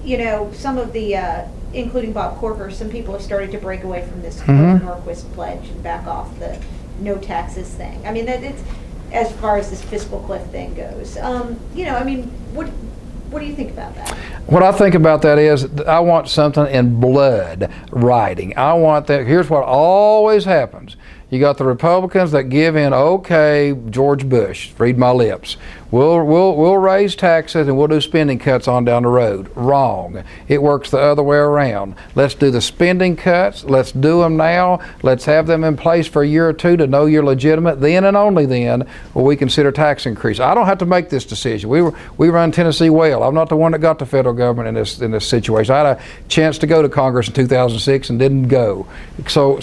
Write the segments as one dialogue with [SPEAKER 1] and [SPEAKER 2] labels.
[SPEAKER 1] you know, some of the, including Bob Corker, some people have started to break away from this Norquist pledge and back off the no taxes thing. I mean, that it's, as far as this fiscal cliff thing goes. You know, I mean, what do you think about that?
[SPEAKER 2] What I think about that is I want something in blood writing. I want that. Here's what always happens. You got the Republicans that give in, okay, George Bush, read my lips. We'll raise taxes and we'll do spending cuts on down the road. Wrong. It works the other way around. Let's do the spending cuts. Let's do them now. Let's have them in place for a year or two to know you're legitimate. Then and only then will we consider tax increase. I don't have to make this decision. We run Tennessee well. I'm not the one that got the federal government in this situation. I had a chance to go to Congress in 2006 and didn't go. So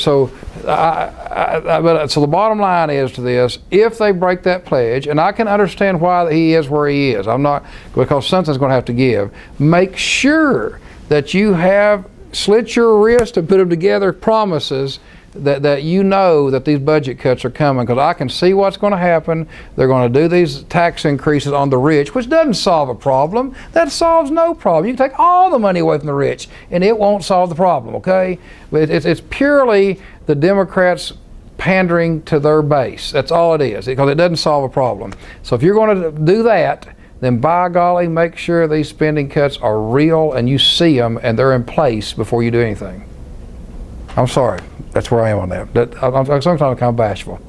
[SPEAKER 2] the bottom line is to this: if they break that pledge, and I can understand why he is where he is, I'm not, because something's going to have to give. Make sure that you have slit your wrist and put them together promises that you know that these budget cuts are coming, because I can see what's going to happen. They're going to do these tax increases on the rich, which doesn't solve a problem. That solves no problem. You can take all the money away from the rich and it won't solve the problem, okay? It's purely the Democrats pandering to their base. That's all it is, because it doesn't solve a problem. So if you're going to do that, then by golly, make sure these spending cuts are real and you see them and they're in place before you do anything. I'm sorry. That's where I am on that. I'm sometimes kind of bashful.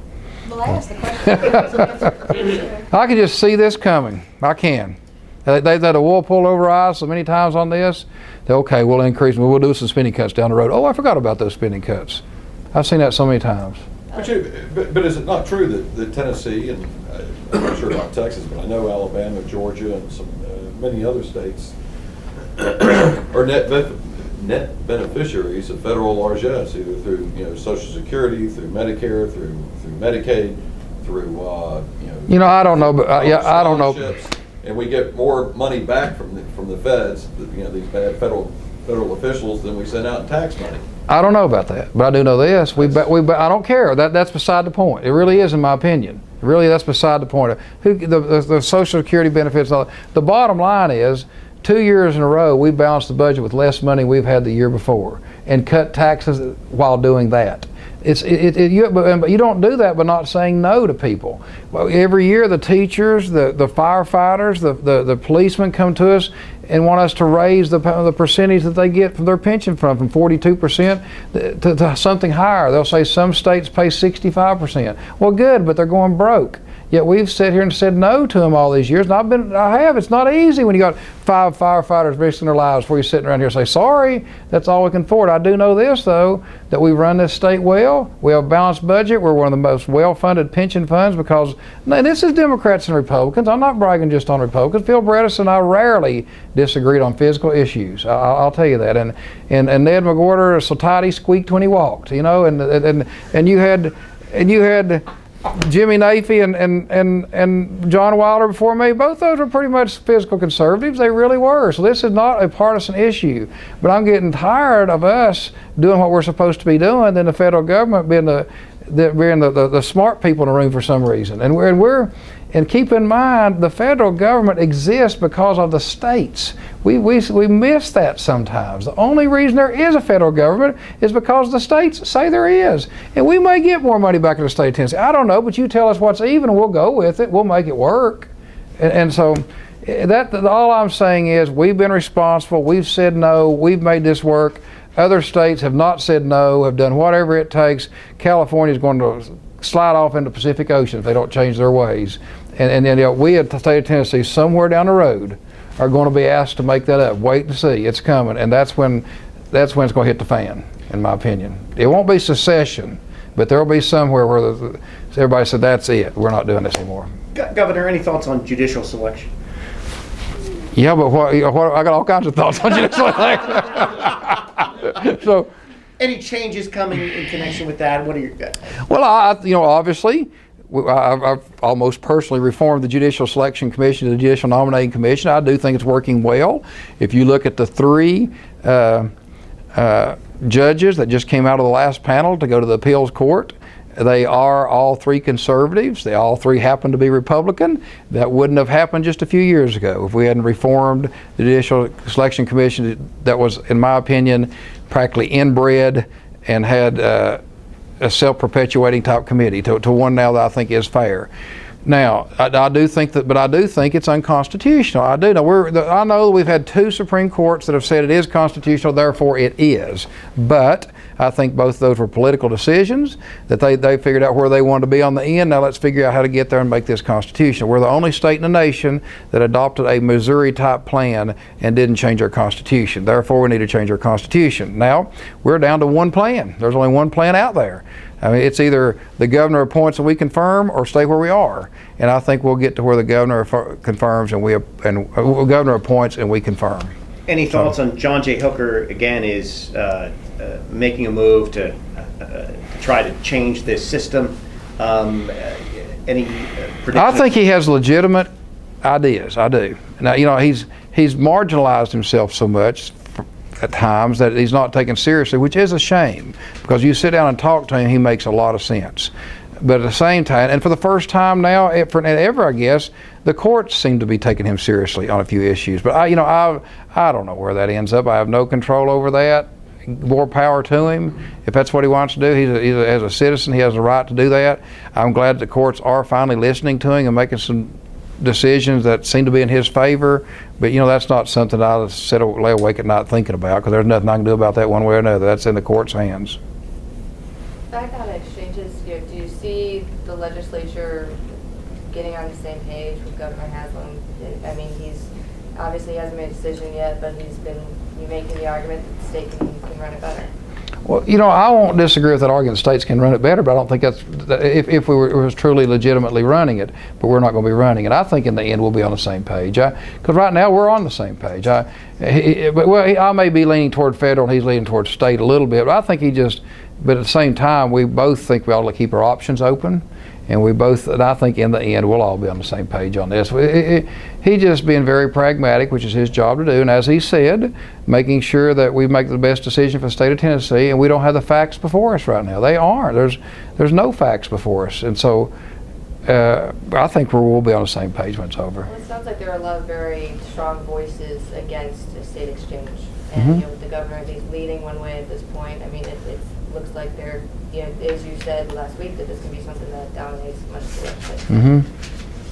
[SPEAKER 1] Well, I asked the question.
[SPEAKER 2] I can just see this coming. I can. They've had a wool pulled over our eyes so many times on this. Okay, we'll increase. We'll do some spending cuts down the road. Oh, I forgot about those spending cuts. I've seen that so many times.
[SPEAKER 3] But is it not true that Tennessee, and I'm not sure about Texas, but I know Alabama, Georgia, and some many other states are net beneficiaries of federal largesse, either through Social Security, through Medicare, through Medicaid, through
[SPEAKER 2] I don't know, but I don't know.
[SPEAKER 3] And we get more money back from the feds, these bad federal officials, than we send out in tax money.
[SPEAKER 2] I don't know about that, but I do know this. I don't care. That's beside the point. It really is, in my opinion. Really, that's beside the point. The Social Security benefits. The bottom line is, 2 years in a row, we balanced the budget with less money we've had the year before, and cut taxes while doing that. But you don't do that by not saying no to people. Well, every year, the teachers, the firefighters, the policemen come to us and want us to raise the percentage that they get from their pension fund from 42% to something higher. They'll say some states pay 65%. Well, good, but they're going broke. Yet we've sat here and said no to them all these years, and I have. It's not easy when you got 5 firefighters risking their lives before you're sitting around here and say, sorry, that's all we can afford. I do know this, though, that we run this state well. We have a balanced budget. We're one of the most well-funded pension funds because, and this is Democrats and Republicans. I'm not bragging just on Republicans. Phil Bredesen and I rarely disagreed on physical issues. I'll tell you that. And Ned McWhorter, so tight he squeaked when he walked, and you had Jimmy Nafee and John Wilder before me. Both those were pretty much fiscal conservatives. They really were. So this is not a partisan issue. But I'm getting tired of us doing what we're supposed to be doing than the federal government being the smart people in the room for some reason. And keep in mind, the federal government exists because of the states. We miss that sometimes. The only reason there is a federal government is because the states say there is. And we may get more money back in the state of Tennessee. I don't know, but you tell us what's even and we'll go with it. We'll make it work. And so all I'm saying is we've been responsible. We've said no. We've made this work. Other states have not said no, have done whatever it takes. California is going to slide off into the Pacific Ocean if they don't change their ways. And we at the state of Tennessee, somewhere down the road, are going to be asked to make that up. Wait and see, it's coming, and that's when it's going to hit the fan, in my opinion. It won't be secession, but there will be somewhere where everybody said, that's it, we're not doing this anymore.
[SPEAKER 4] Governor, any thoughts on judicial selection?
[SPEAKER 2] Yeah, but what I got all kinds of thoughts on judicial selection. So,
[SPEAKER 4] any changes coming in connection with that? What are your?
[SPEAKER 2] Well, obviously, I've almost personally reformed the Judicial Selection Commission, the Judicial Nominating Commission. I do think it's working well. If you look at the 3 judges that just came out of the last panel to go to the appeals court, They are all three conservatives. They all three happen to be Republican. That wouldn't have happened just a few years ago if we hadn't reformed the Judicial Selection Commission that was, in my opinion, practically inbred and had a self-perpetuating type committee to one now that I think is fair. Now, I do think that, but I do think it's unconstitutional. I do know I know we've had 2 Supreme Courts that have said it is constitutional, therefore it is. But I think both of those were political decisions that they figured out where they wanted to be on the end. Now let's figure out how to get there and make this constitutional. We're the only state in the nation that adopted a Missouri-type plan and didn't change our constitution. Therefore, we need to change our constitution. Now, we're down to one plan. There's only one plan out there. I mean, it's either the governor appoints and we confirm, or stay where we are. And I think we'll get to where the governor confirms and governor appoints and we confirm.
[SPEAKER 4] Any thoughts on John J. Hooker again is making a move to try to change this system? Any predictions?
[SPEAKER 2] I think he has legitimate ideas. I do. Now, you know, he's marginalized himself so much at times that he's not taken seriously, which is a shame, because you sit down and talk to him, he makes a lot of sense. But at the same time, and for the first time now ever, I guess, the courts seem to be taking him seriously on a few issues. But I don't know where that ends up. I have no control over that. More power to him. If that's what he wants to do, as a citizen, he has the right to do that. I'm glad the courts are finally listening to him and making some decisions that seem to be in his favor. But you know, that's not something I lay awake at night thinking about, because there's nothing I can do about that one way or another. That's in the court's hands.
[SPEAKER 5] Back on exchanges, do you see the legislature getting on the same page with Governor Haslam? I mean, he's obviously hasn't made a decision yet, but he's been making the argument that the state can run it better.
[SPEAKER 2] Well, you know, I won't disagree with that argument. States can run it better, but I don't think that's if we was truly legitimately running it. But we're not going to be running it. I think in the end we'll be on the same page. Because right now we're on the same page. I may be leaning toward federal and he's leaning toward state a little bit. But I think but at the same time, we both think we ought to keep our options open. And I think in the end, we'll all be on the same page on this. He just being very pragmatic, which is his job to do. And as he said, making sure that we make the best decision for the state of Tennessee. And we don't have the facts before us right now. They aren't. There's no facts before us. And so I think we'll be on the same page when it's over.
[SPEAKER 5] Well, it sounds like there are a lot of very strong voices against a state exchange. And with the governor at least leading one way at this point, I mean, it looks like they're, as you said last week, that this can be something that dominates much of the legislation.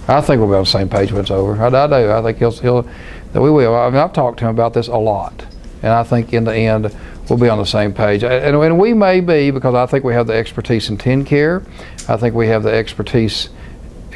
[SPEAKER 2] I think we'll be on the same page when it's over. I do. I think that we will. I mean, I've talked to him about this a lot, and I think in the end we'll be on the same page. And we may be, because I think we have the expertise in TennCare. I think we have the expertise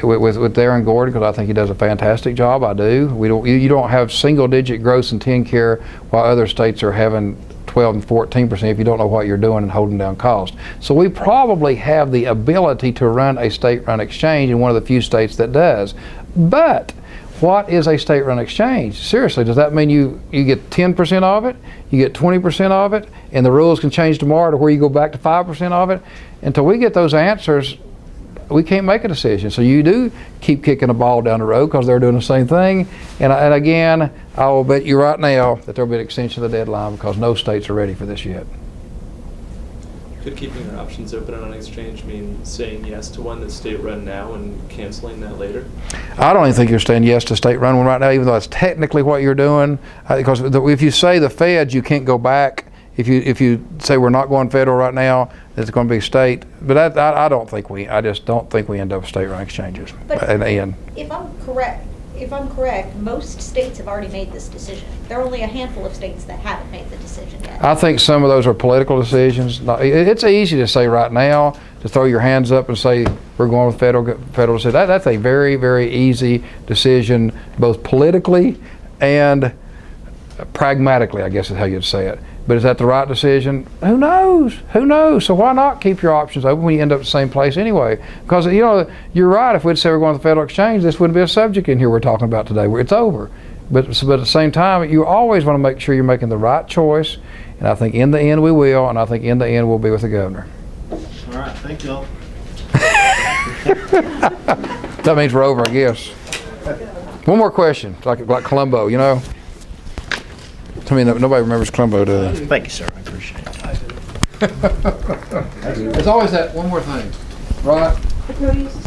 [SPEAKER 2] with Darren Gordon, because I think he does a fantastic job. I do. You don't have single-digit growth in TennCare while other states are having 12 and 14% if you don't know what you're doing and holding down costs. So we probably have the ability to run a state-run exchange in one of the few states that does. But what is a state-run exchange? Seriously, does that mean you get 10% of it, you get 20% of it, and the rules can change tomorrow to where you go back to 5% of it? Until we get those answers, we can't make a decision. So you do keep kicking a ball down the road, because they're doing the same thing. And again, I will bet you right now that there'll be an extension of the deadline, because no states are ready for this yet.
[SPEAKER 6] Could keeping our options open on an exchange mean saying yes to one that's state-run now and canceling that later? I
[SPEAKER 2] don't even think you're saying yes to state-run one right now, even though that's technically what you're doing. Because if you say the feds, you can't go back. If you say we're not going federal right now, it's going to be state. But I just don't think we end up with state-run exchanges in the end.
[SPEAKER 1] If I'm correct, most states have already made this decision. There are only a handful of states that haven't made the decision yet.
[SPEAKER 2] I think some of those are political decisions. It's easy to say right now, to throw your hands up and say we're going with federal decision. That's a very, very easy decision, both politically and pragmatically, I guess is how you'd say it. But is that the right decision? Who knows? Who knows? So why not keep your options open when you end up at the same place anyway? Because, you're right. If we'd say we're going to the federal exchange, this wouldn't be a subject in here we're talking about today. It's over. But at the same time, you always want to make sure you're making the right choice. And I think in the end we will. And I think in the end we'll be with the governor.
[SPEAKER 7] All right. Thank you all.
[SPEAKER 2] That means we're over, I guess. One more question, like Columbo, I mean, nobody remembers Columbo, do they?
[SPEAKER 4] Thank you, sir. I appreciate it.
[SPEAKER 2] There's always that one more thing. right?
[SPEAKER 1] The Cody used to